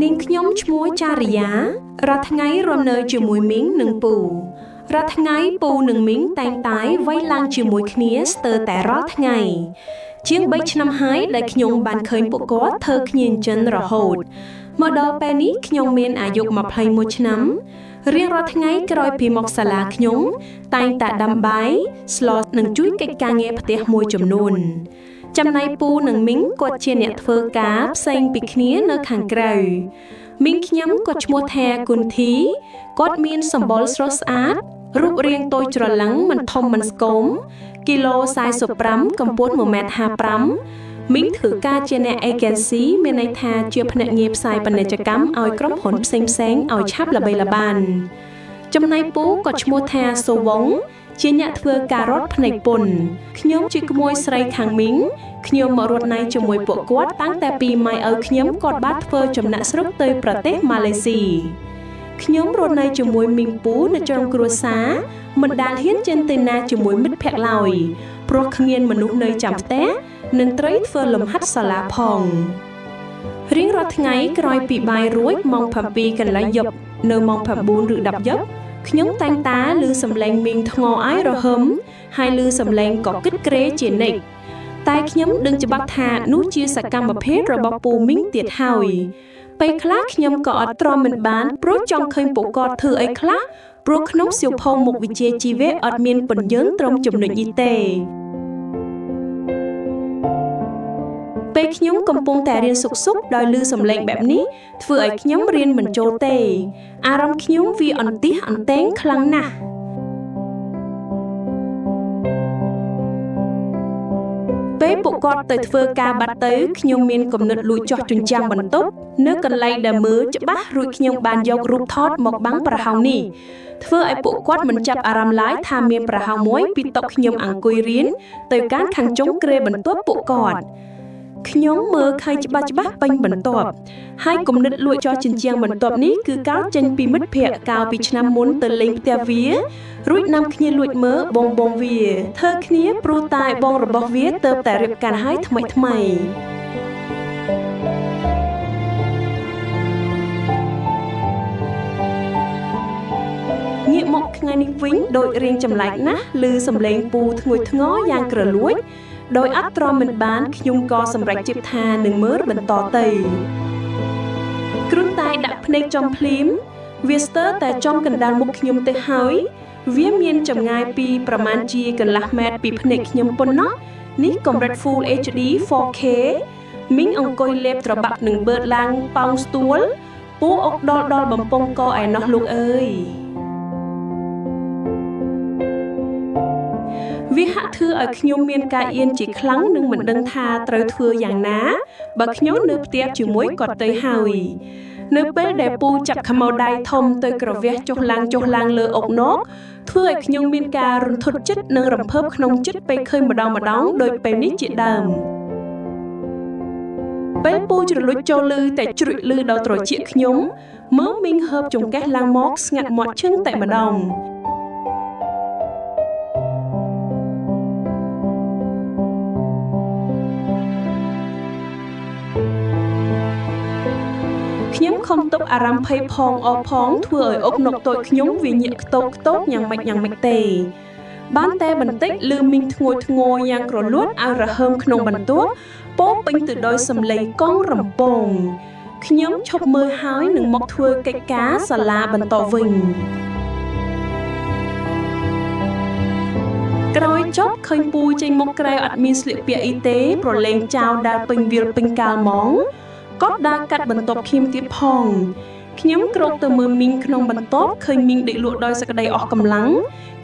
នាងខ្ញុំឈ្មោះចារិយារាល់ថ្ងៃរស់នៅជាមួយមីងនិងពូរាល់ថ្ងៃពូនិងមីងតែងតែវាយឡើងជាមួយគ្នាស្ទើរតែរាល់ថ្ងៃជាង3ឆ្នាំហើយដែលខ្ញុំបានឃើញពួកគាត់ធ្វើគ្នាអញ្ចឹងរហូតមកដល់ពេលនេះខ្ញុំមានអាយុ21ឆ្នាំរៀងរាល់ថ្ងៃក្រោយពីមកសាលាខ្ញុំតែងតែដាំបាយស្លនិងជួយកិច្ចការងារផ្ទះមួយចំនួនចំណែកពូនិងមីងគាត់ជាអ្នកធ្វើការផ្សេងពីគ្នានៅខាងក្រៅមីងខ្ញុំគាត់ឈ្មោះថាគុនធីគាត់មានសម្បុរស្រស់ស្អាតរូបរាងតូចច្រឡឹងមិនធំមិនស្គមគីឡូ45កម្ពស់ 1.55 មីងធ្វើការជាអ្នក agency មានន័យថាជាភ្នាក់ងារផ្សាយពាណិជ្ជកម្មឲ្យក្រុមហ៊ុនផ្សេងៗឲ្យឆាប់ល្បីល្បាញចំណែកពូក៏ឈ្មោះថាសូវងជាអ្នកធ្វើការរត់ភ្នែកពុនខ្ញុំជាក្មួយស្រីខាងមីងខ្ញុំមករត់ណៃជាមួយពួកគាត់តាំងតែពីម៉ែឪខ្ញុំគាត់បានធ្វើចំណាក់ស្រុកទៅប្រទេសម៉ាឡេស៊ីខ្ញុំរត់នៅជាមួយមីងពូនៅក្រុមគ្រួសារមិនដែលហ៊ានចេញទៅណាជាមួយមិត្តភក្តិឡើយព្រោះគ្មានមនុស្សនៅចាំផ្ទះនិងត្រូវធ្វើលំហាត់សាលាផងរៀងរាល់ថ្ងៃក្រោយពីបាយរួចម៉ោង 7 កន្លះយប់នៅម៉ោង 9 ឬ 10 យប់ខ្ញុំតែងតាឮសំឡេងមីងថ្ងអាយរហឹមហើយឮសំឡេងក៏គិតក្រេជានិច្ចតែខ្ញុំដឹងច្បាស់ថានោះជាសកម្មភាពរបស់ពូមីងទៀតហើយពេលខ្លះខ្ញុំក៏អត់ទ្រាំមិនបានព្រោះចង់ឃើញពួកគាត់ធ្វើអីខ្លះព្រោះក្នុងសៀវភៅមុខវិជ្ជាជីវៈអត់មានពន្យល់ត្រឹមចំណុចនេះទេពេលខ្ញុំកំពុងតែរៀនសុខដោយឮសំឡេងបែបនេះធ្វើឲ្យខ្ញុំរៀនមិនចូលទេអារម្មណ៍ខ្ញុំវាអន្ទះអន្ទែងខ្លាំងណាស់ពេលពួកគាត់ទៅធ្វើការបាត់ទៅខ្ញុំមានគំនិតលួចចោះជញ្ជាំងបន្ទប់នៅកន្លែងដែលមើលច្បាស់រួចខ្ញុំបានយករូបថតមកបាំងប្រហោងនេះធ្វើឲ្យពួកគាត់មិនចាប់អារម្មណ៍ឡើយថាមានប្រហោងមួយពីតុខ្ញុំអង្គុយរៀនទៅកាន់ខាងចុងគ្រែបន្ទប់ពួកគាត់ខ្ញុំមើលឃើញច្បាស់ពេញបន្ទាប់ហើយគំនិតលួចចោះជញ្ជាំងបន្ទាប់នេះគឺកើតចេញពីមិត្តភក្តិកាលពីឆ្នាំមុនទៅលេងផ្ទះវារួចនាំគ្នាលួចមើលបងវាធ្វើគ្នាព្រោះតែបងរបស់វាទើបតែរៀបការហើយថ្មីងាកមកថ្ងៃនេះវិញដូចរៀងចម្លែកណាស់ឮសំឡេងពូធ្ងួយធ្ងរយ៉ាងក្រលួចដោយអត់ទ្រាំមិនបានខ្ញុំក៏សម្រេចចិត្តថានឹងមើលបន្តទៅគ្រុនតែដាក់ភ្នែកចំភ្លាមវាស្ទើរតែចំកណ្ដាលមុខខ្ញុំទៅហើយវាមានចម្ងាយពីប្រមាណជាកន្លះម៉ែត្រពីភ្នែកខ្ញុំប៉ុណ្ណោះនេះកម្រិត Full HD 4K មីងអង្គុយលេបត្របាក់នឹងបឺតឡើងប៉ោងស្ទួលពូអុកដល់បំពង់កឯណោះលោកអើយវាហាក់ធ្វើឲ្យខ្ញុំមានការអៀនជាខ្លាំងនិងមិនដឹងថាត្រូវធ្វើយ៉ាងណាបើខ្ញុំនៅផ្ទះជាមួយគាត់ទៅហើយនៅពេលដែលពូចាប់ខមោដៃធំទៅក្រវះចុះឡើងលើអុកណកធ្វើឲ្យខ្ញុំមានការរន្ធត់ចិត្តនិងរំភើបក្នុងចិត្តពេលឃើញម្ដងដោយពេលនេះជាដើមពេលពូជ្រលួចចូលលឺតែជ្រួចលឺដល់ត្រចៀកខ្ញុំមើលមីងហើបចង្កេះឡើងមកស្ងាត់មាត់ឈឹងតែម្ដងខ្ញុំខំទប់អារម្មណ៍ភ័យផងអស់ផងធ្វើឲ្យអុកណុកតូចខ្ញុំវាញាក់ខ្ទោកយ៉ាងម៉េចទេបានតែបន្តិចលឺមីងធ្ងួយយ៉ាងក្រលួតឲ្យរហើមក្នុងបន្ទប់ពោពេញទៅដោយសំឡេងកង់រំពងខ្ញុំឈប់មើលហើយនឹងមកធ្វើកិច្ចការសាលាបន្តវិញក្រោយចប់ឃើញពូចេញមកក្រៅអត់មានស្លៀកពាក់អីទេប្រឡែងចោលដើរពេញវាលពេញកាលហ្មងគាត់ដើរកាត់បន្ទប់ខ្ញុំទៀតផងខ្ញុំក្រោកទៅមើលមីងក្នុងបន្ទប់ឃើញមីងដេកលក់ដោយសក្តីអស់កម្លាំង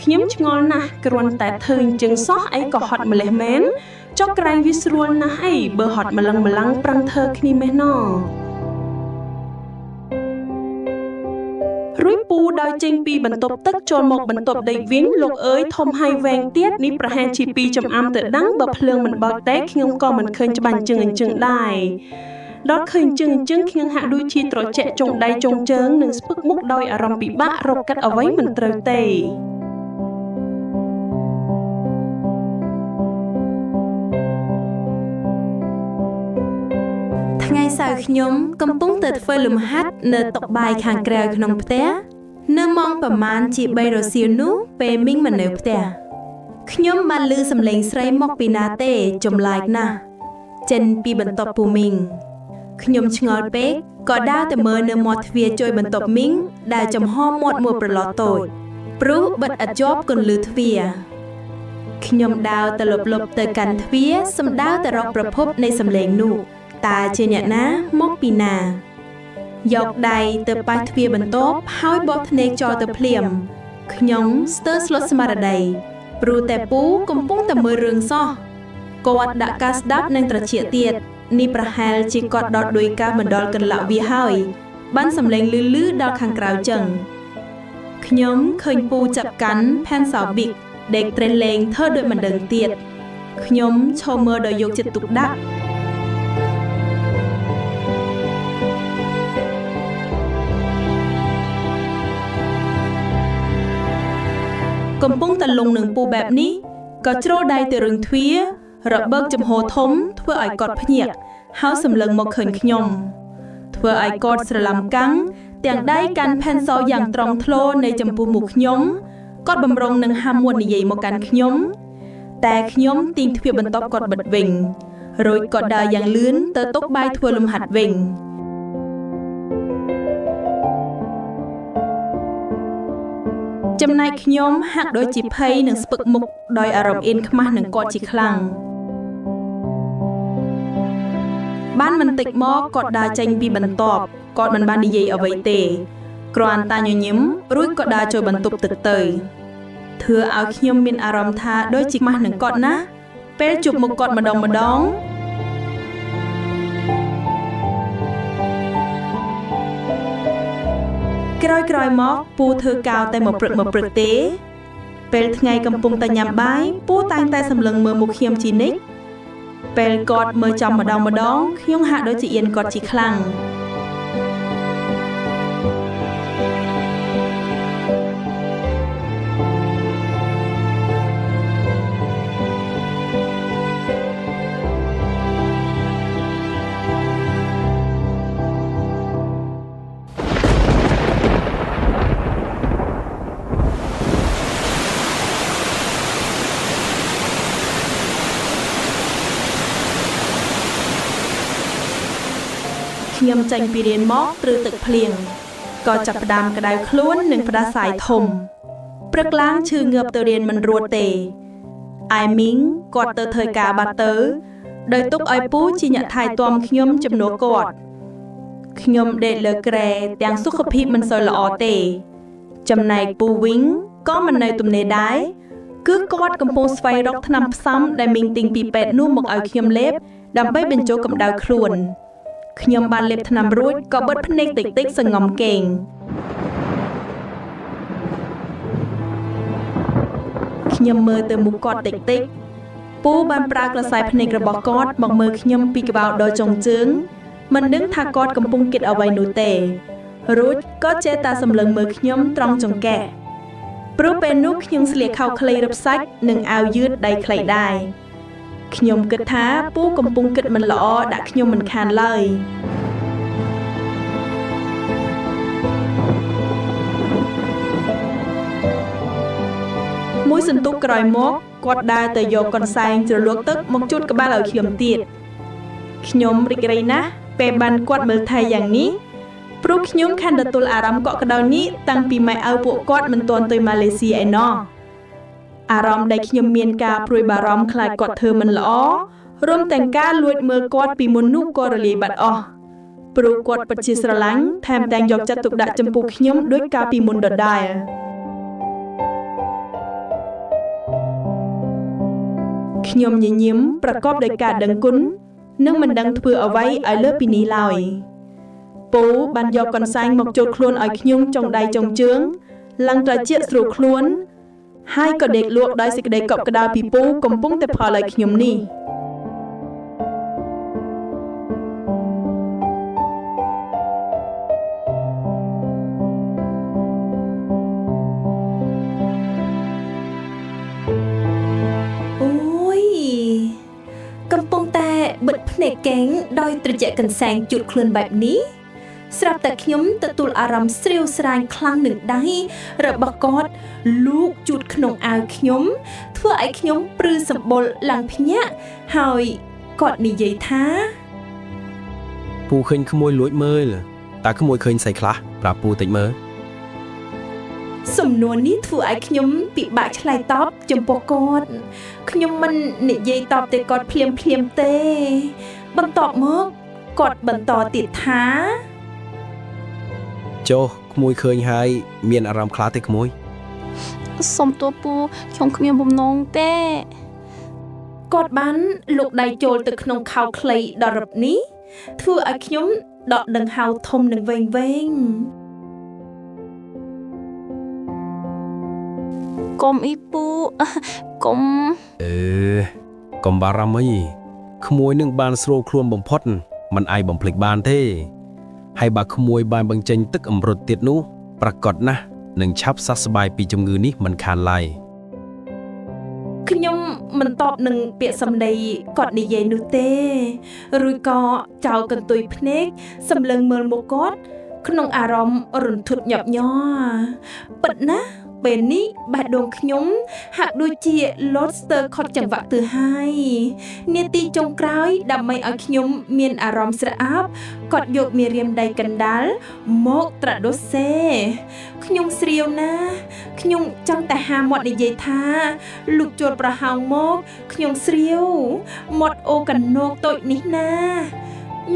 ខ្ញុំឆ្ងល់ណាស់គ្រាន់តែធ្វើអញ្ចឹងសោះអីក៏ហត់ម្លេះមែនចុះក្រែងវាស្រួលណាស់អីបើហត់ម្លឹងប្រឹងធ្វើគ្នាមែនណរួចពូដើរចេញពីបន្ទប់ទឹកចូលមកបន្ទប់ដេកវិញលោកអើយធំហើយវែងទៀតនេះប្រហែលជា2ចំអាំទៅដឹងបើភ្លើងមិនបើកទេខ្ញុំក៏មិនឃើញច្បាស់អញ្ចឹងដែរដល់ឃើញអញ្ចឹងខ្ញុំហាក់ដូចជាត្រជាក់ចុងដៃចុងជើងនិងស្ពឹកមុខដោយអារម្មណ៍ពិបាករកកាត់អ្វីមិនត្រូវទេ ថ្ងៃសៅរ៍ខ្ញុំកំពុងតែធ្វើលំហាត់នៅតុបាយខាងក្រៅក្នុងផ្ទះនៅម៉ោងប្រមាណជា3រសៀលនោះពេលមីងមិននៅផ្ទះខ្ញុំបានឮសំឡេងស្រីមកពីណាទេចម្លែកណាស់ចេញពីបន្ទប់ពូមីងខ្ញុំឆ្ងល់ពេកក៏ដើរទៅមើលនៅមាត់ទ្វារជួយបន្ទប់មីងដែលចំហមាត់មួយប្រឡោះតូចព្រោះបិទឥតជាប់គន្លឺទ្វារខ្ញុំដើរទៅលុបទៅកាន់ទ្វារសំដៅទៅរកប្រភពនៃសំឡេងនោះតើជាអ្នកណាមកពីណាយកដៃទៅប៉ះទ្វារបន្ទប់ហើយបោះភ្នែកចោលទៅភ្លាមខ្ញុំស្ទើរស្លុតស្មារតីព្រោះតែពូកំពុងតែមើលរឿងសោះគាត់ដាក់ការស្ដាប់និងត្រចៀកទៀតនេះប្រហែលជាគាត់ដកដោយការបណ្ដុលកន្លក់វាហើយបានសំឡេងលឺដល់ខាងក្រៅចឹងខ្ញុំឃើញពូចាប់កាន់ផែនសោប៊ីកដេកត្រេះលេងធ្វើដូចមិនដឹងទៀតខ្ញុំឈរមើលដោយយកចិត្តទុកដាក់កំពុងតែលងនឹងពូបែបនេះក៏ជ្រុលដៃទៅរឹងទ្វាររបើកចំហធំធ្វើឲ្យគាត់ភ្ញាក់ហើយសម្លឹងមកឃើញខ្ញុំធ្វើឲ្យគាត់ស្រឡំកាំងទាំងដៃកាន់ផែនសយ៉ាងត្រង់ធ្លោនៅចំពោះមុខខ្ញុំគាត់បំរុងនឹងហាមមុននិយាយមកកាន់ខ្ញុំតែខ្ញុំទាញទ្វារបន្ទប់គាត់បិទវិញរួចគាត់ដើរយ៉ាងលឿនទៅតុបាយធ្វើលំហាត់វិញចំណែកខ្ញុំហាក់ដូចជាភ័យនិងស្ពឹកមុខដោយអារម្មណ៍អៀនខ្មាស់នឹងគាត់ជាខ្លាំងបានមិនតិចមកគាត់ដើរចេញពីបន្ទប់គាត់មិនបាននិយាយអ្វីទេគ្រាន់តែញញឹមរួចក៏ដើរចូលបន្ទប់ទៅធ្វើឲ្យខ្ញុំមានអារម្មណ៍ថាដូចជាខ្មាស់នឹងគាត់ណាពេលជួបមុខគាត់ម្ដងក្រោយមកពូធ្វើកៅតែមកព្រឹកទេពេលថ្ងៃកំពុងតែញ៉ាំបាយពូតែងតែសម្លឹងមើលមុខខ្ញុំជានិច្ចពេលគាត់មើលចំម្ដងខ្ញុំហាក់ដូចជាអៀនគាត់ជាខ្លាំងខ្ញុំចេញពីរៀនមកត្រឺទឹកភ្លៀងក៏ចាប់ផ្ដើមក្តៅខ្លួននិងផ្ដាសាយធំព្រឹកឡើងឈឺងើបទៅរៀនមិនរួចទេឯមីងគាត់ទៅធ្វើការបាត់ទៅដោយទុកឲ្យពូជាអ្នកថែទាំខ្ញុំជំនួសគាត់ខ្ញុំដេកលើគ្រែទាំងសុខភាពមិនសូវល្អទេចំណែកពូវិញក៏មិននៅទំនេរដែរគឺគាត់កំពុងស្វែងរកថ្នាំផ្សំដែលមីងទិញពីពេទ្យនោះមកឲ្យខ្ញុំលេបដើម្បីបញ្ចុះកម្ដៅខ្លួនខ្ញុំបានលេបថ្នាំរួចក៏បិទភ្នែកតិចសងំគេងខ្ញុំមើលទៅមុខគាត់តិចពូបានប្រើក្រសែភ្នែករបស់គាត់មកមើលខ្ញុំពីក្បាលដល់ចុងជើងមិនដឹងថាគាត់កំពុងគិតអ្វីនោះទេរួចក៏ចេះតែសម្លឹងមើលខ្ញុំត្រង់ចង្កេះព្រោះពេលនោះខ្ញុំស្លៀកខោខ្លីរឹបសាច់និងអាវយឺតដៃខ្លីដែរខ្ញុំគិតថាពូកំពុងគិតមិនល្អដាក់ខ្ញុំមិនខានឡើយមួយសន្ទុះក្រោយមកគាត់ដើរទៅយកកន្សែងជ្រលក់ទឹកមកជូតក្បាលឲ្យខ្ញុំទៀតខ្ញុំរីករាយណាស់ពេលបានគាត់មើលថែយ៉ាងនេះព្រោះខ្ញុំខំទទួលអារម្មណ៍កក់ក្ដៅនេះតាំងពីម៉ែឪពួកគាត់មិនទាន់ទៅម៉ាឡេស៊ីឯណោះអារម្មណ៍ដែលខ្ញុំមានការព្រួយបារម្ភខ្លាចគាត់ធ្វើមិនល្អរួមទាំងការលួចមើលគាត់ពីមុននោះក៏រលាយបាត់អស់ព្រោះគាត់ពិតជាស្រឡាញ់ថែមទាំងយកចិត្តទុកដាក់ចំពោះខ្ញុំដូចកាលពីមុនដដែលខ្ញុំញញឹមប្រកបដោយការដឹងគុណនិងមិនដឹងធ្វើអ្វីឲ្យលើសពីនេះឡើយពូបានយកកន្សែងមកជូតខ្លួនឲ្យខ្ញុំចុងដៃចុងជើងឡើងត្រជាក់ស្រួលខ្លួនហើយក៏ដេកលក់ដោយសេចក្តីកក់ក្ដៅពីពូកំពុងតែផលឲ្យខ្ញុំនេះអូយកំពុងតែបិទភ្ ភ្នែកកេងដោយត្រជាក់កន្សែងជូតខ្លួនបែបនេះស្រាប់តែខ្ញុំទទួលអារម្មណ៍ស្រាវស្រាញខ្លាំងនឹងដៃរបស់គាត់លូកជូតក្នុងអាវខ្ញុំធ្វើឲ្យខ្ញុំព្រឺសម្បុរឡើងភ្ញាក់ហើយគាត់និយាយថាពូឃើញក្មួយលួចមើលតើក្មួយឃើញស្អីខ្លះប្រាប់ពូតិចមើលសំណួរនេះធ្វើឲ្យខ្ញុំពិបាកឆ្លើយតបចំពោះគាត់ខ្ញុំមិននិយាយតបទៅគាត់ភ្លាមទេបន្ទាប់មកគាត់បន្តទៀតថាចុះក្មួយឃើញហើយមានអារម្មណ៍ខ្លះទេក្មួយសុំទោសពូខ្ញុំគ្មានបំណងទេគាត់បានលូកដៃចូលទៅក្នុងខោខ្លីដ៏រឹបនេះធ្វើឲ្យខ្ញុំដកដង្ហើមធំនិងវែងកុំអីពូកុំកុំបារម្ភអីក្មួយនឹងបានស្រួលខ្លួនបំផុតមិនអាចបំភ្លេចបានទេហើយបើក្មួយបានបញ្ចេញទឹកអម្រត់ទៀតនោះប្រកាសណាស់នឹងឆាប់សះស្បើយពីជំងឺនេះមិនខានឡើយខ្ញុំមិនតបនឹងពាក្យសម្ដីគាត់និយាយនោះទេឬក៏ចោលកន្ទុយភ្នែកសម្លឹងមើលមុខគាត់ក្នុងអារម្មណ៍រន្ធត់ញាប់ញ័រពិតណាស់ពេលនេះបេះដូងខ្ញុំហាក់ដូចជាលោតស្ទើរខុតចង្វាក់ទៅហើយនាទីចុងក្រោយដើម្បីឲ្យខ្ញុំមានអារម្មណ៍ស្រអាប់គាត់យកមេរៀមដៃកណ្ដាលមកត្រាដូសេខ្ញុំស្រាវណាស់ខ្ញុំចង់តែហាមាត់និយាយថាលូកចូលប្រហោងមកខ្ញុំស្រាវមាត់អូកណូកតូចនេះណា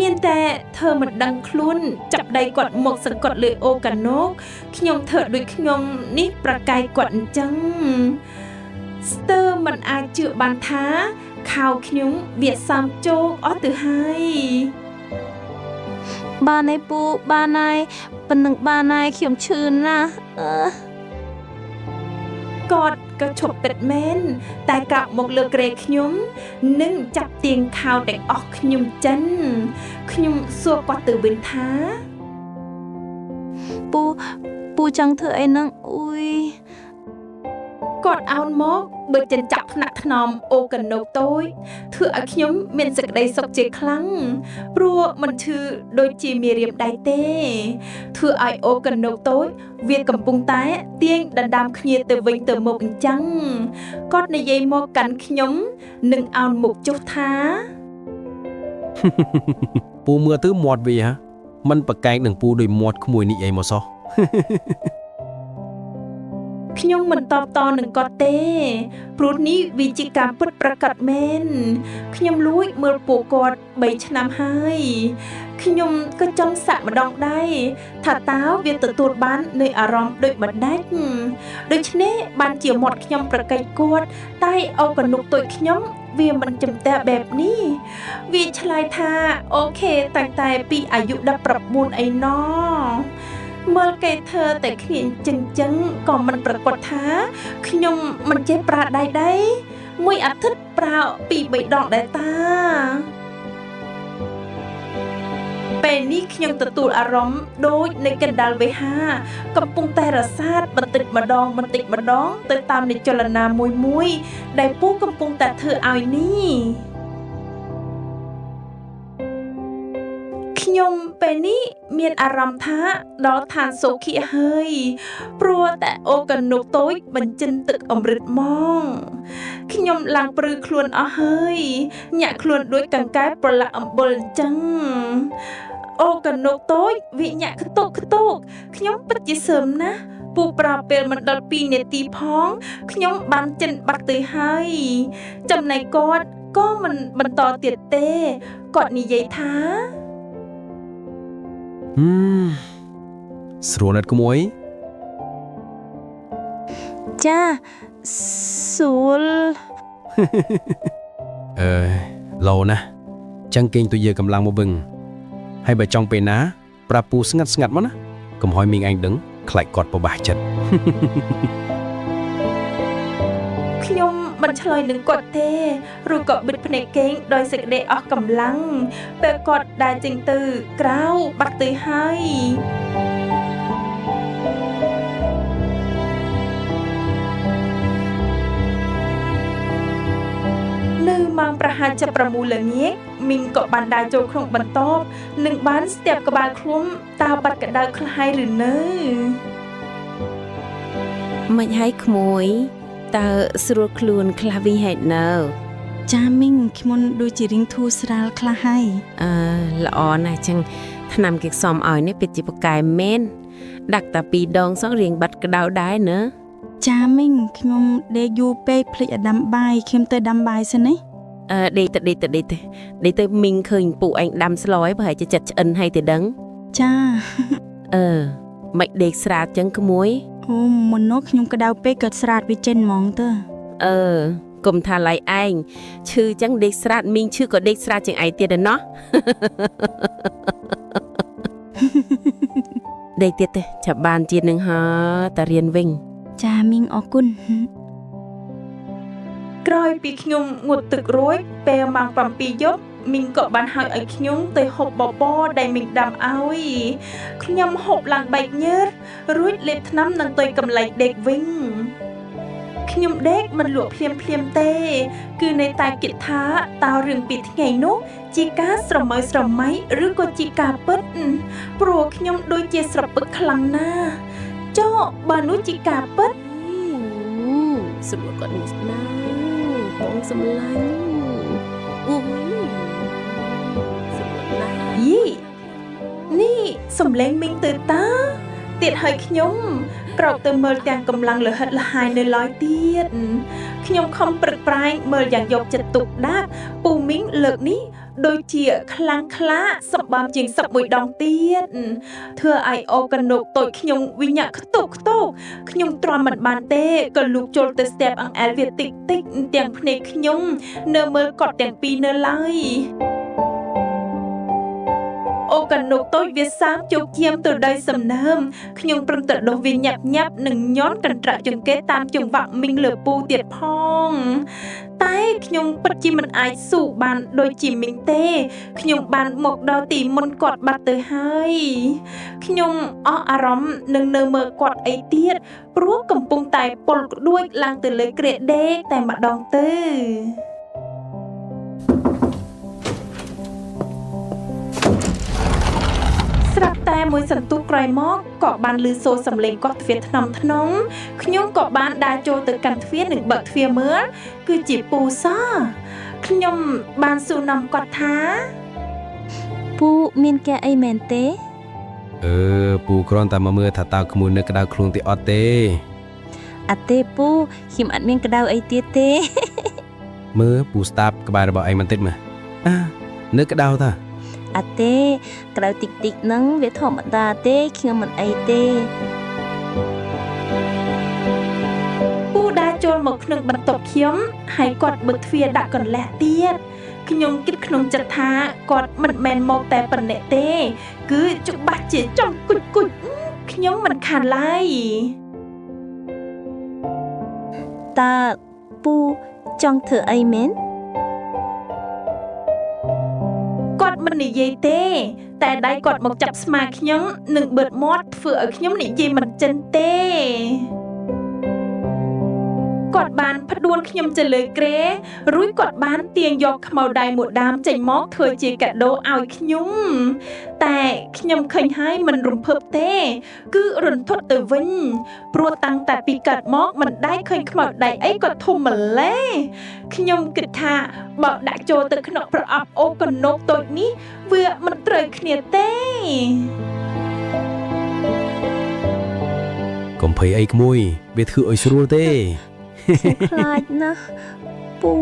មានតែធ្វើមិនដឹងខ្លួនចាប់ដៃគាត់មកសង្កត់លើអូកាណូកខ្ញុំធ្វើដូចខ្ញុំនេះប្រកាយគាត់អញ្ចឹងស្ទើរមិនអាចជឿបានថាខោខ្ញុំវាសំជោកអស់ទៅហើយបានឯពូបានឯប៉ុណ្ណឹងបានឯខ្ញុំឈឺណាស់គាត់ក៏ឈប់ទឹកមែនតែក្រាបមកលើក្រែខ្ញុំនិងចាប់ទាញខោទាំងអស់ខ្ញុំចិនខ្ញុំសួរគាត់ទៅវិញថាពូចង់ធ្វើអីនឹងអ៊ុយគាត់អោនមកបើចិនចាប់ថ្នាក់ថ្នមអូកាណូកតូចធ្វើឲ្យខ្ញុំមានសេចក្តីសុខជាខ្លាំងព្រោះមិនឈឺដូចជាមេរៀមដៃទេធ្វើឲ្យអូកាណូកតូចវាកំពុងតែទាញដណ្ដើមគ្នាទៅវិញទៅមកអញ្ចឹងគាត់និយាយមកកាន់ខ្ញុំនិងអោនមុខចុះថាពូមើលទៅមាត់វាមិនប្រកែកនឹងពូដោយមាត់ក្មួយនេះអីមកសោះខ្ញុំមិនតបតនឹងគាត់ទេព្រោះនេះវាជាការពិតប្រាកដមែនខ្ញុំលួចមើលពួកគាត់3ឆ្នាំហើយខ្ញុំក៏ចង់សាក់ម្ដងដែរថាតើវាទទួលបាននូវអារម្មណ៍ដូចម្ដេចដូច្នេះបានជាមាត់ខ្ញុំប្រកែកគាត់តែអូកណុកតូចខ្ញុំវាមិនចំទះបែបនេះវាឆ្លើយថាអូខេតាំងតែពីអាយុ19អីណោះមើលគេធ្វើតែគ្នាចឹងក៏មិនប្រកាសថាខ្ញុំមិនចេះប្រើដៃដែរមួយអាទិត្យប្រើ2-3ដងដែរតាពេលនេះខ្ញុំទទួលអារម្មណ៍ដូចនៅកណ្ដាលវេហាកំពុងតែរសាទបន្តិចម្ដងទៅតាមនៃចលនាមួយដែលពូកំពុងតែធ្វើឲ្យនេះខ្ញុំពេលនេះមានអារម្មណ៍ថាដល់ឋានសុខៈហើយព្រោះតែអូកាណូកតូចបញ្ចេញទឹកអម្រឹតមកខ្ញុំឡើងព្រឺខ្លួនអស់ហើយញាក់ខ្លួនដូចកង្កែបប្រឡាក់អំបិលអញ្ចឹងអូកាណូកតូចវាញាក់ខ្ទុកខ្ញុំពិតជាសើមណាស់ពូប្រើពេលមិនដល់2នាទីផងខ្ញុំបានចិនបាត់ទៅហើយចំណែកគាត់ក៏មិនបន្តទៀតទេគាត់និយាយថាស្រួលណាស់ក្មួយចាស្រួលឡូណាចឹងគេងទៅយើកម្លាំងមកវឹងហើយបើចង់ពេលណាប្រាប់ពូស្ងាត់មកណាកុំឲ្យមីងឯងដឹងខ្លាចគាត់ពិបាកចិត្តខ្ញុំមិនឆ្លើយនឹងគាត់ទេឬក៏បិទភ្នែកគេងដោយសេចក្តីអស់កម្លាំងពេលគាត់ដើរចេញទៅក្រៅបាត់ទៅហើយ នៅម៉ោងប្រហែលជា6ល្ងាចមីងក៏បានដើរចូលក្នុងបន្ទប់និងបានស្ទាបក្បាលខ្លួនតើបាត់ក្តៅខ្លះហើយឬនៅ មិនហើយក្មួយតើស្រួលខ្លួនខ្លះវិញហេតុនៅ ចាមីងខ្ញុំដូចជារៀងធូរស្រាលខ្លះហើយ ល្អណាស់ចឹងថ្នាំគេខ្សំឲ្យនេះពិតជាប្រកែមែនដាក់តែ2ដងសងរៀងបាត់ក្តៅដែរណា ចាមីងខ្ញុំដេកយូរពេកភ្លេចឲ្យដាំបាយខ្ញុំទៅដាំបាយសិនណា ដេកទៅមីងឃើញពូឯងដាំស្លហើយប្រហែលជាចិត្តឆ្អិនហើយទៅដឹង ចា មិនដេកស្រាតចឹងក្មួយ អូមុននោះខ្ញុំក្តៅពេកក៏ស្រាតវាចេញហ្មងទៅ កុំថាឡៃឯងឈឺចឹងដេកស្រាតមីងឈឺក៏ដេកស្រាតជាងឯងទៀតដែរណោះ ដេកទៀតទេចាប់បានជាតិនឹងតារៀនវិញ ចាមីងអរគុណ ក្រោយពីខ្ញុំងូតទឹករួចពេលម៉ោង7យប់មីងក៏បានហៅឲ្យខ្ញុំទៅហូបបបរដែលមីងដាំឲ្យខ្ញុំហូបឡើងបែកញើសរួចលេបថ្នាំនឹងទៅកម្លែកដេកវិញខ្ញុំដេកមិនលក់ភ្លាមទេគឺនៅតែគិតថាតើរឿងពីថ្ងៃនោះជាការស្រមើស្រមៃឬក៏ជាការពិតព្រោះខ្ញុំដូចជាស្រពឹកខ្លាំងណាស់ចុះបើនោះជាការពិត ស្រួលក៏នេះណាបងសម្លាញ់អូយស្រួលណាស់ យីនេះសំឡេងមីងទៅតាទៀតហើយខ្ញុំក្រោកទៅមើលទាំងកម្លាំងលហិតលហាយនៅឡើយទៀតខ្ញុំខំព្រឹកប្រែងមើលយ៉ាងយកចិត្តទុកដាក់ពូមីងលើកនេះដូចជាខ្លាំងខ្លាសម្បំជាង11ដងទៀតធ្វើឲ្យអូកណុកតូចខ្ញុំវិញ្ញាក់ខ្ទុកខ្ញុំទ្រាំមិនបានទេក៏លូកចូលទៅស្ទាបអង្អែលវាតិចទាំងភ្នែកខ្ញុំនៅមើលគាត់ទាំងពីរនៅឡើយ អូកណុកតូចវាសាមជោគជាមទៅដោយសំណើមខ្ញុំប្រឹងតែដុសវាញាប់និងញ័នកន្ត្រាក់ចង្កេះតាមចង្វាក់មីងលើពូទៀតផងតែខ្ញុំពិតជាមិនអាចស៊ូបានដូចជាមីងទេខ្ញុំបានមកដល់ទីមុនគាត់បាត់ទៅហើយខ្ញុំអស់អារម្មណ៍នឹងនៅមើលគាត់អីទៀតព្រោះកំពុងតែពុលក្ដួចឡើងទៅលើក្រែដេកតែម្ដងទៅ ស្រាប់តែមួយសន្ទុះក្រោយមកក៏បានលឺសូរសំឡេងគាត់ទ្វារថ្នមខ្ញុំក៏បានដើរចូលទៅកាន់ទ្វារនិងបើកទ្វារមើលគឺជាពូសខ្ញុំបានសួរនាំគាត់ថា ពូមានការអីមែនទេ ពូគ្រាន់តែមកមើលថាតើក្មួយនៅក្តៅខ្លួនទេអត់ទេ អត់ទេពូខ្ញុំអត់មានក្តៅអីទៀតទេ មើលពូស្តាប់ក្បែររបស់ឯងបន្តិចមើលនៅក្តៅតា អត់ទេក្តៅតិចហ្នឹងវាធម្មតាទេខ្ញុំមិនអីទេ ពូដើរចូលមកក្នុងបន្ទប់ខ្ញុំហើយគាត់បើកទ្វារដាក់កន្លះទៀតខ្ញុំគិតក្នុងចិត្តថាគាត់មិនមែនមកតែប៉ុណ្ណេះទេគឺច្បាស់ជាចង់គុជខ្ញុំមិនខានឡើយ តើពូចង់ធ្វើអីមែន គាត់មិននិយាយទេតែដៃគាត់មកចាប់ស្មាខ្ញុំនិងបឺតមាត់ធ្វើឲ្យខ្ញុំនិយាយមិនចិនទេ គាត់បានផ្ដួលខ្ញុំទៅលើគ្រែរួចគាត់បានទាញយកខ្មៅដៃមួយដាមចេញមកធ្វើជាកាដូឲ្យខ្ញុំតែខ្ញុំឃើញហើយមិនរំភើបទេគឺរន្ធត់ទៅវិញព្រោះតាំងតែពីកាត់មកមិនដែលឃើញខ្មៅដៃអីក៏ធំម្ល៉េះខ្ញុំគិតថាបើដាក់ចូលទៅក្នុងប្រអប់អូកណូកតូចនេះវាមិនត្រូវគ្នាទេ កុំភ័យអីក្មួយវាធ្វើឲ្យស្រួលទេ ខ្លាចណាស់ពូ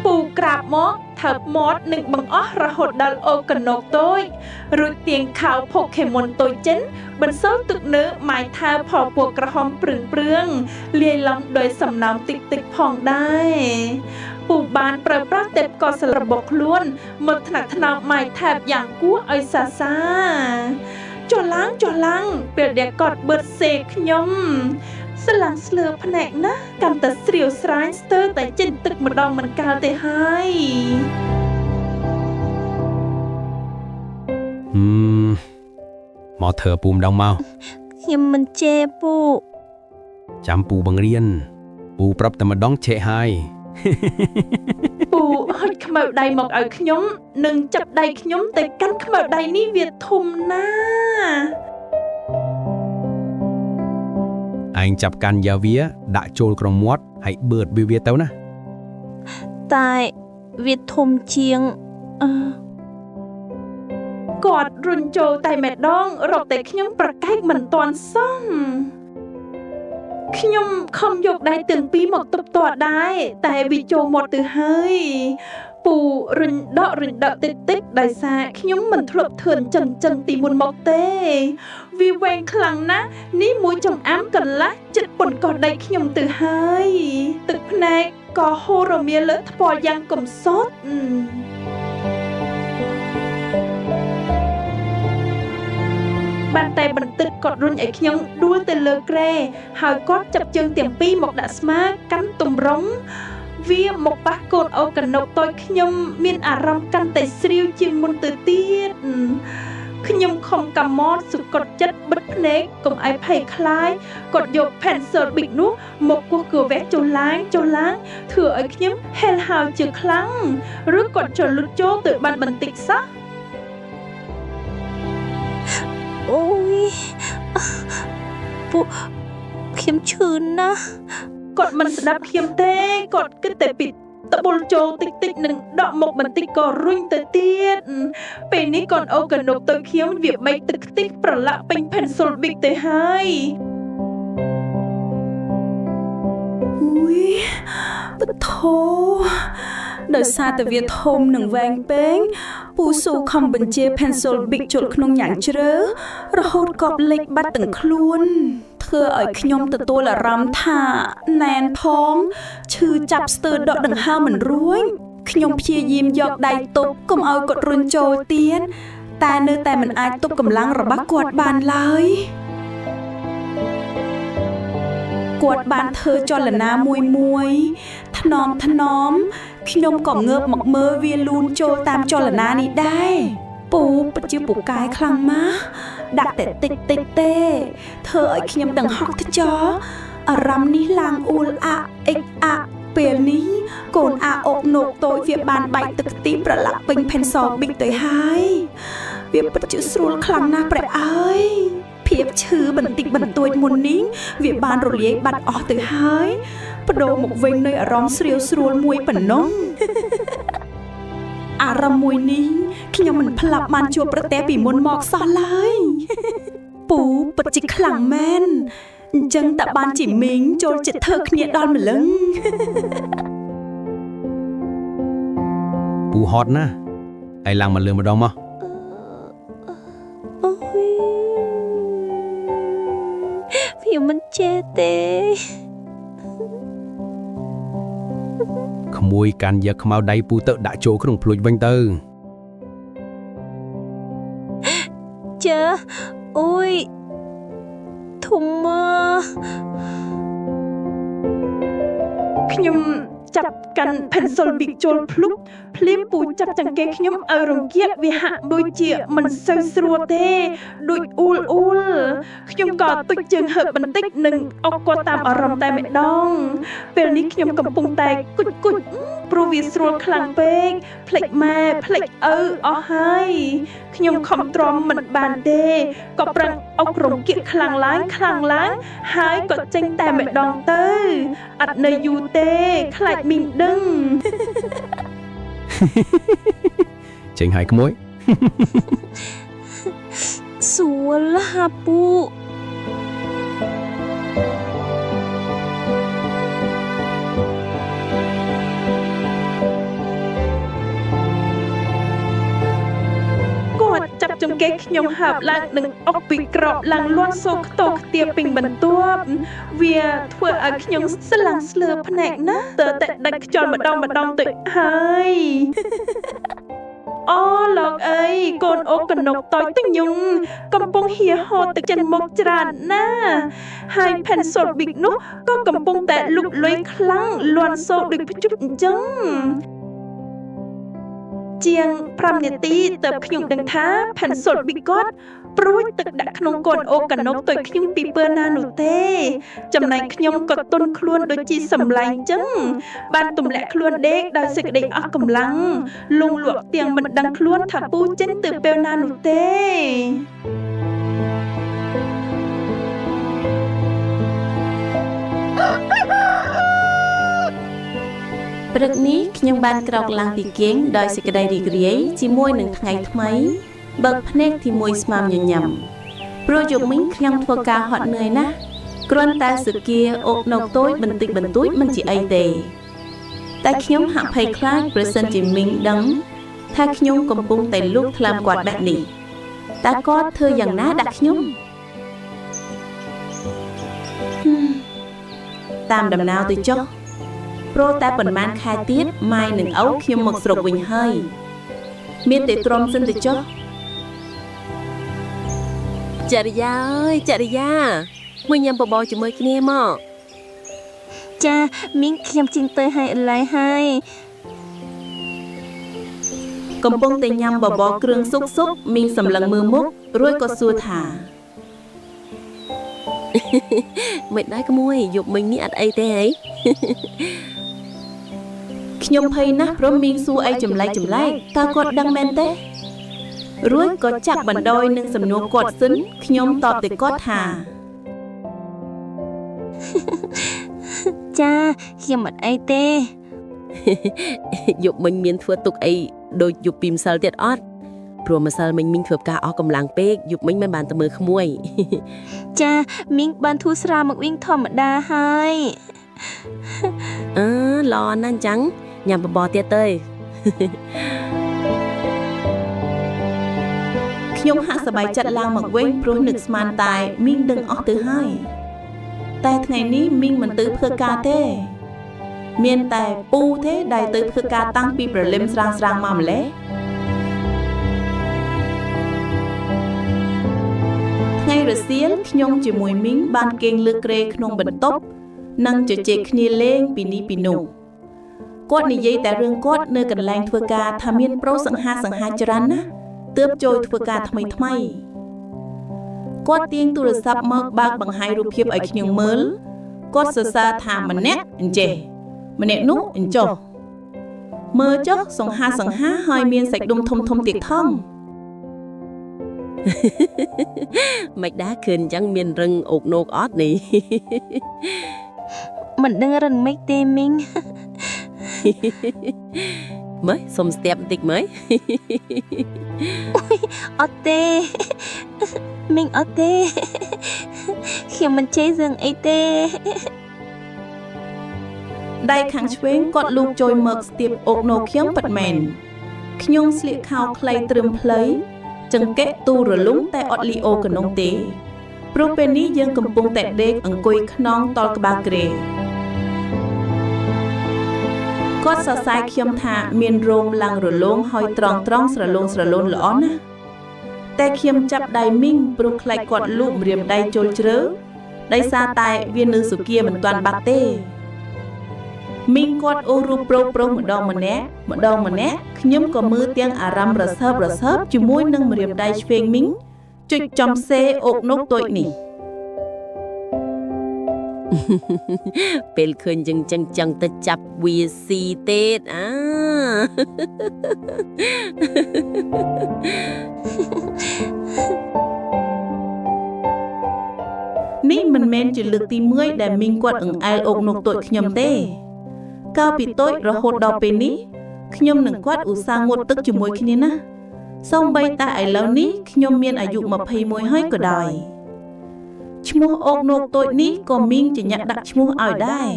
ពូក្រាបមកថើបមាត់និងបង្អស់រហូតដល់អូកណូកតូចរួចទាញខោផូខេមុនតូចចិនបន្សល់ទឹកនៅម៉ាយថាផលពណ៌ក្រហមព្រឿងលាយឡំដោយសំណោមតិចផងដែរពូបានប្រើប្រាស់ទេពកោសលរបស់ខ្លួនមកថ្នាក់ថ្នមម៉ាយថាយ៉ាងគួរឲ្យសរសើរចុះឡើងពេលដែលគាត់បឺតសេខ្ញុំ ស្លាំងស្លើភ្នែកណាស់កាន់តែស្រាវស្រាញស្ទើរតែចេញទឹកម្ដងមិនកាលទេហើយ មកធ្វើពូម្ដងមក ខ្ញុំមិនចេះពូ ចាំពូបង្រៀនពូប្រាប់តែម្ដងឆេះហើយ ពូហុចខ្មៅដៃមកឲ្យខ្ញុំនឹងចាប់ដៃខ្ញុំទៅកាន់ខ្មៅដៃនេះវាធំណាស់ ឯងចាប់កាន់យ៉ាវាដាក់ចូលក្នុងមាត់ហើយបឺតវាទៅណា តែវាធំជាងគាត់រុញចូលតែម្ដងរកតែខ្ញុំប្រកែកមិនទាន់សមខ្ញុំខំយកដៃទាំងពីរមកទប់ទាត់ដែរតែវាចូលមាត់ទៅហើយពូរុញដកតិចដោយសារខ្ញុំមិនធ្លាប់ធ្វើចិនទីមុនមកទេវាវែងខ្លាំងណាស់នេះមួយចំអាំកន្លះចិត្តប៉ុនកោះដៃខ្ញុំទៅហើយទឹកភ្នែកក៏ហូររមៀលលើថ្ពាល់យ៉ាងកំសត់បានតែបន្តិចគាត់រុញឲ្យខ្ញុំដួលទៅលើគ្រែហើយគាត់ចាប់ជើងទាំងពីរមកដាក់ស្មាកាន់ទម្រង់វាមកប៉ះកូនអូកណុកតូចខ្ញុំមានអារម្មណ៍កាន់តែស្រាវជាងមុនទៅទៀតខ្ញុំខំកាម៉តសុគតចិត្តបិទភ្នែកកុំឲ្យភ័យខ្លាចគាត់យក pencil big នោះមកគោះកវែកចុះឡើងធ្វើឲ្យខ្ញុំហែលហើរជាខ្លាំងឬគាត់ចលុតចូលទៅបានបន្តិចសោះអូយពួកខ្ញុំឈឺណាស់គាត់មិនស្ដាប់ខ្ញុំទេគាត់គិតតែពីតបុលចូលតិចនឹងដកមុខបន្តិចក៏រុញទៅទៀតពេលនេះកូនអូកណុកទៅខ្ញុំវាបែកទឹកខ្ទិះប្រឡាក់ពេញ pencil big ទៅហើយបថោដោយសារតែវាធំនិងវែងពេកពូស៊ូខំបញ្ជា pencil big ចូលក្នុងយ៉ាងជ្រៅរហូតកប់លេចបាត់ទាំងខ្លួនធ្វើឲ្យខ្ញុំទទួលអារម្មណ៍ថាណែនផងឈឺចាប់ស្ទើរដកដង្ហើមមិនរួចខ្ញុំព្យាយាមយកដៃទប់កុំឲ្យគាត់រុញចូលទៀតតែនៅតែមិនអាចទប់កម្លាំងរបស់គាត់បានឡើយគាត់បានធ្វើចលនាមួយថ្នមខ្ញុំក៏ងើបមកមើលវាលូនចូលតាមចលនានេះដែរពូពិតជាពូកែខ្លាំងណាស់ដាក់តែតិចទេធ្វើឲ្យខ្ញុំដឹងហក់ថ្ចរអារម្មណ៍នេះឡើងអ៊ូលអាអ៊ិចអាពេលនេះកូនអាអុកនោកតូចវាបានបែកទឹកទីប្រឡាក់ពេញ pencil big ទៅហើយវាពិតជាស្រួលខ្លាំងណាស់ព្រះអើយភាពឈឺបន្តិចបន្តួចមុននេះវាបានរលាយបាត់អស់ទៅហើយបដូរមកវិញនៅអារម្មណ៍ស្រាវស្រួលមួយប៉ុណ្ណោះអារម្មណ៍មួយនេះខ្ញុំមិនផ្លាប់បានជួបប្រទះពីមុនមកសោះឡើយពូពិតជាខ្លាំងមែនអញ្ចឹងតើបានជាមីងចូលចិត្តធ្វើគ្នាដល់ម្លឹងពូហត់ណាឯឡើងមកលើម្ដងមកវាមិនចេះទេក្មួយកាន់យកខ្មៅដៃពូទៅដាក់ចូលក្នុងភ្លួចវិញទៅចាអូយធំមកខ្ញុំចាប់កាន់ pencil big ចូលភ្លុកភ្លាមពូចាប់ចង្កេះខ្ញុំឲ្យរងាកវាហាក់ដូចជាមិនសូវស្រួលទេដូចអ៊ូលខ្ញុំក៏ទុចជើងហើបបន្តិចនិងអុកគាត់តាមអារម្មណ៍តែម្ដងពេលនេះខ្ញុំកំពុងតែគុជព្រោះវាស្រួលខ្លាំងពេកភ្លេចម៉ែភ្លេចឪអស់ហើយខ្ញុំខំទ្រាំមិនបានទេក៏ប្រឹងអុករងាកខ្លាំងឡើងហើយក៏ចេញតែម្ដងទៅអត់នៅយូរទេខ្លាចមីងដឹង ចេញហើយក្មួយ ស្រួលហាពូចាប់ចង្កេះខ្ញុំហើបឡើងនឹងអុកពីក្របឡើងលាន់សូខ្ទោខ្ទាពេញបន្ទាប់វាធ្វើឲ្យខ្ញុំស្លាំងស្លើភ្នែកណាស់តែដាច់ខ្យល់ម្ដងទៅហើយអូលោកអើយកូនអូកណុកតូចទៅខ្ញុំកំពុងហៀហូរទឹកចិនមកច្រើនណាស់ហើយ pencil big នោះក៏កំពុងតែលុកលុយខ្លាំងលាន់សូដូចភ្ជុកអញ្ចឹងជាង5នាទីទើបខ្ញុំដឹងថា pencil big គាត់ ព្រួយទឹកដាក់ក្នុងកូនអូកណុកដោយខ្ញុំពីពើណានោះទេចំណែកខ្ញុំក៏ទន់ខ្លួនដូចជាសម្លែងចឹងបានទម្លាក់ខ្លួនដេកដោយសេចក្តីអស់កម្លាំងលងលក់ទាំងមិនដឹងខ្លួនថាពូចេញទៅពេលណានោះទេព្រឹកនេះខ្ញុំបានក្រោកឡើងពីគេងដោយសេចក្តីរីករាយជាមួយនឹងថ្ងៃថ្មីបើកភ្នែកទីមួយស្មាំញញឹមព្រោះយប់មិញខ្ញុំធ្វើការហត់នឿយណាស់គ្រាន់តែសគាអូកនៅតូចបន្តិចបន្តួចមិនជាអីទេតែខ្ញុំហាក់ភ័យខ្លាចប្រសិនជាមីងដឹងថាខ្ញុំកំពុងតែលូកថ្លើមគាត់បែបនេះតើគាត់ធ្វើយ៉ាងណាដាក់ខ្ញុំតាមដំណើរទៅចុះព្រោះតែប៉ុន្មានខែទៀតម៉ែនឹងឪខ្ញុំមកស្រុកវិញហើយមានតែទ្រាំសិនទៅចុះចរិយាអើយចរិយាមួយញ៉ាំបបរជាមួយគ្នាមកចាមីងខ្ញុំជិះទៅឲ្យឥឡូវហើយកំពុងតែញ៉ាំបបរគ្រឿងស៊ុបមីងសម្លឹងមើលមុខរួចក៏សួរថាមិនដែរក្មួយយប់មិញនេះអត់អីទេហីខ្ញុំភ័យណាស់ព្រោះមីងសួរអីចម្លែកតើគាត់ដឹងមែនទេរួចក៏ចាក់បណ្ដោយនឹងសំណួរគាត់សិនខ្ញុំតបទៅគាត់ថាចាខ្ញុំអត់អីទេយប់មិញមានធ្វើទុកអីដូចយប់ពីម្សិលទៀតអត់ព្រោះម្សិលមិញមីងធ្វើការអស់កម្លាំងពេកយប់មិញមិនបានទៅមើលក្មួយចាមីងបានធូរស្រាលមកវិញធម្មតាហើយល្អណាស់អញ្ចឹងញ៉ាំបបរទៀតទៅខ្ញុំហាក់សប្បាយចិត្តឡើងមកវិញព្រោះនឹកស្មានតែមីងដឹងអស់ទៅហើយតែថ្ងៃនេះមីងមិនទៅធ្វើការទេមានតែពូទេដែលទៅធ្វើការតាំងពីព្រលឹមស្រាងមកម្លេះថ្ងៃរសៀលខ្ញុំជាមួយមីងបានគេងលើក្រែក្នុងបន្ទប់និងជជែកគ្នាលេងពីនេះពីនោះគាត់និយាយតែរឿងគាត់នៅកន្លែងធ្វើការថាមានប្រុសសង្ហាច្រើនណាស់ទើបចូលធ្វើការថ្មីគាត់ទាញទូរស័ព្ទមកបើកបង្ហាញរូបភាពឲ្យខ្ញុំមើលគាត់សរសើរថាម្នាក់អញ្ចេះម្នាក់នោះអញ្ចោះមើលចុះសង្ហាហើយមានសាច់ដុំធំទៀតថងមិនដែរឃើញអញ្ចឹងមានរឹងអូកណូកអត់នេះមិនដឹងរឹងមិនទេមីងមើលសុំស្ទាបបន្តិចមើលអត់ទេមីងអត់ទេខ្ញុំមិនចេះរឿងអីទេដៃខាងឆ្វេងគាត់លូកចូលមកស្ទាបអូកណូខ្ញុំពិតមែនខ្ញុំស្លៀកខោខ្លីត្រឹមផ្លៃចង្កេះទូរលុងតែអត់លីអូកណុងទេព្រោះពេលនេះយើងកំពុងតែដេកអង្គុយខ្នងតល់ក្បាលក្រែគាត់សរសើរខ្ញុំថាមានរោមឡើងរលោងហើយត្រង់ស្រលូនល្អណាស់តែខ្ញុំចាប់ដៃមីងព្រោះខ្លាចគាត់លូកម្រាមដៃចូលជ្រៅដោយសារតែវានៅសុគាមិនទាន់បាត់ទេមីងគាត់អូសរូបប្រុសម្ដងម្នាក់ខ្ញុំក៏មើលទាំងអារម្មណ៍រសើបជាមួយនឹងម្រាមដៃឆ្វេងមីងចុចចំសេអូកនោះតូចនេះពេលឃើញចឹងទៅចាប់វាស៊ីទៀតនេះមិនមែនជាលើកទី1ដែលមីងគាត់អង្អែលអូកនោះតូចខ្ញុំទេកាលពីតូចរហូតដល់ពេលនេះខ្ញុំនិងគាត់ឧស្សាហ៍ងូតទឹកជាមួយគ្នាណាសូម្បីតែឥឡូវនេះខ្ញុំមានអាយុ21ហើយក៏ដោយឈ្មោះអូកណូកតូចនេះក៏មីងជាញាក់ដាក់ឈ្មោះឲ្យដែរ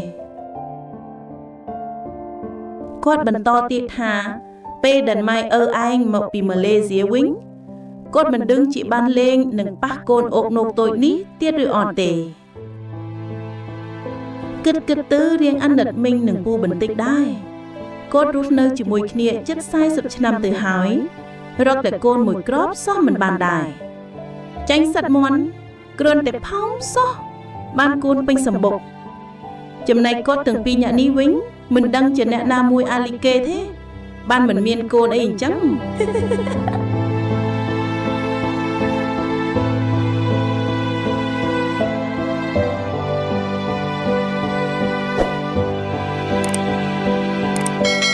គាត់បន្តទៀតថាពេលដែលម៉ែឯងមកពីម៉ាឡេស៊ីវិញគាត់មិនដឹងជាបានលេងនឹងប៉ះកូនអូកណូកតូចនេះទៀតឬអត់ទេគិតទៅរៀងអាណិតមីងនឹងពូបន្តិចដែរគាត់រស់នៅជាមួយគ្នាជិត40ឆ្នាំទៅហើយរកតែកូនមួយគ្រាប់សោះមិនបានដែរចាញ់សិតមន់គ្រាន់តែផោមសោះបានកូនពេញសម្បុកចំណែកគាត់ទាំងពីរអ្នកនេះវិញមិនដឹងជាអ្នកណាមួយអាលីកេទេបានមិនមានកូនអីអញ្ចឹង ។